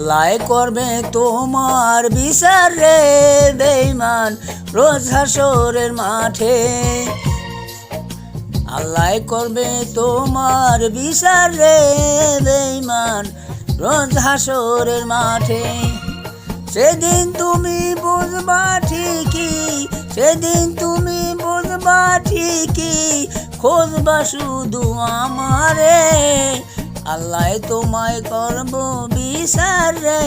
আল্লাহ করবে তোমার বিচার রে বেঈমান রোজ হাসরের মাঠে। আল্লাহ করবে তোমার বিচার রে বেঈমান রোজ হাসরের মাঠে। সেদিন তুমি বুঝবা ঠিকই, সেদিন তুমি বুঝবা ঠিকই, খুঁজবা শুধু আমারে। আল্লাহ তোমায় করব বিচার রে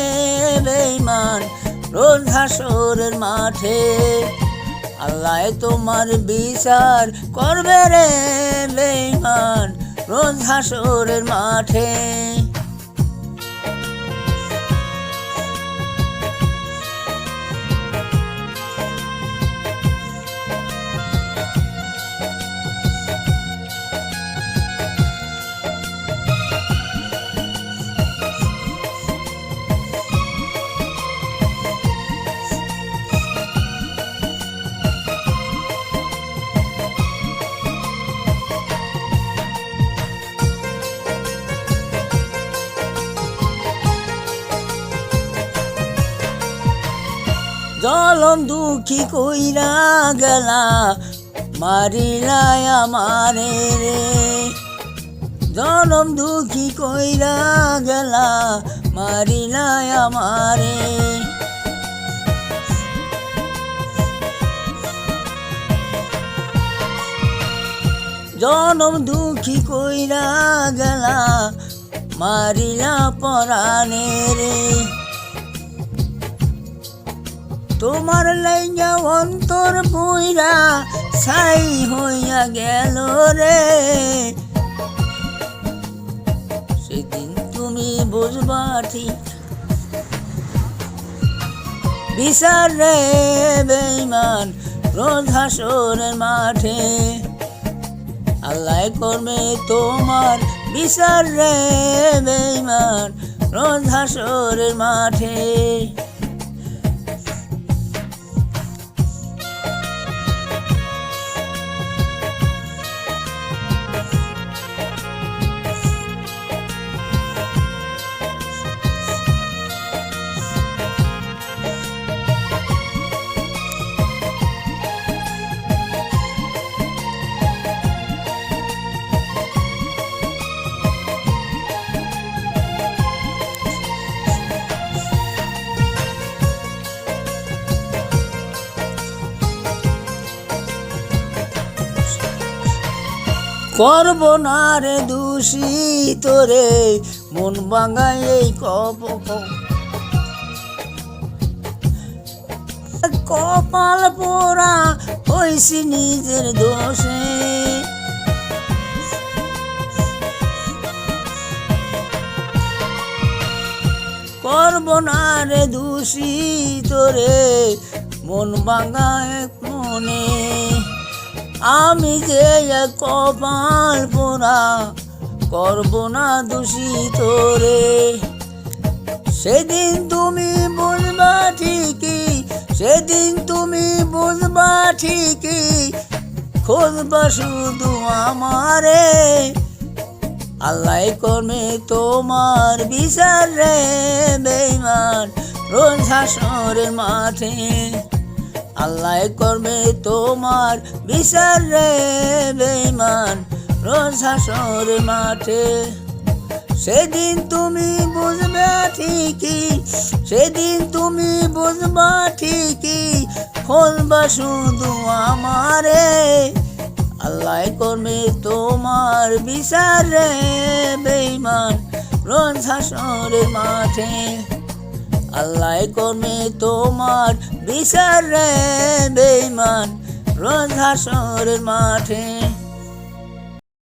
বেঈমান রোজ হাসরের মাঠে। আল্লাহ তোমার বিচার করবে রে বেঈমান রোজ হাসরের মাঠে। জলম দুঃখী কইরা গেলা মারিলাই আমারে রে। জলম দুঃখী কইরা গেলা মারিলাই আমারে। জনম দুঃখী কইরা গেলা মারিলা পরাণে রে। তোমার লাইগা অন্তর পুইরা ছাই হইয়া গেল রে। সেদিন তুমি বুঝবা ঠিক বিচার রে বেঈমান রোজ হাসরের মাঠে। আল্লাহ করবে তোমার বিচার রে বেঈমান রোজ হাসরের মাঠে। করব না রে দূষিত রে মন ভাঙাই এই কপাল পোড়া হইছি নিজের দোষে। করব না রে দূষিত রে মন ভাঙায় মনে। আমি যে কপাল পোড়া করব না দূষিত রে। সেদিন তুমি বুঝবা ঠিকই, সেদিন তুমি বুঝবা ঠিকই, খুঁজবা শুধু আমারে। আল্লাহ করবে তোমার বিচার রে বেঈমান রোজ হাসরের মাঠে। আল্লাহ করবে তোমার বিচার রে বেঈমান রোজ হাসরের মাঠে। সেদিন তুমি বুঝবে ঠিকই, সেদিন তুমি বুঝবা ঠিকই, খুঁজবা শুধু আমারে। আল্লাহ করবে তোমার বিচার রে বেঈমান রোজ হাসরের মাঠে। আল্লাহ করবে তোমার বিচার রে বেঈমান রোজ হাসরের মাঠে।